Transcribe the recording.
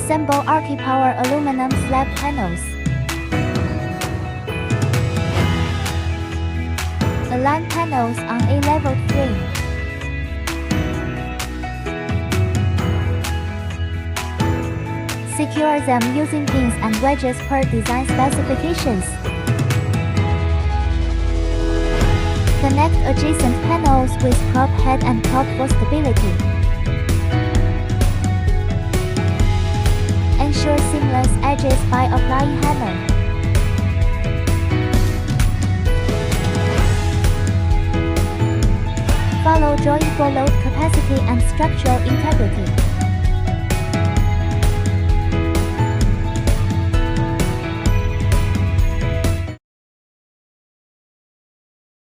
Assemble RT-Power aluminum slab panels. Align panels on a leveled frame. Secure them using pins and wedges per design specifications. Connect adjacent panels with prop head and top for stability. Ensure seamless edges by applying hammer. Follow drawing for load capacity and structural integrity.